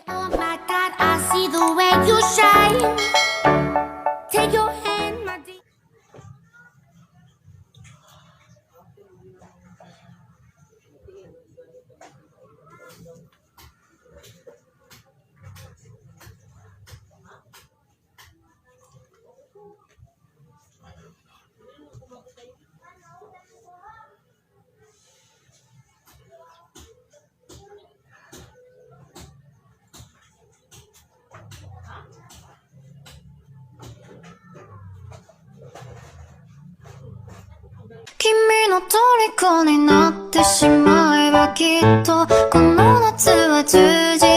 Oh my God, I see the way you shine. Take your hand, my dear. 君の虜になってしまえばきっとこの夏は充実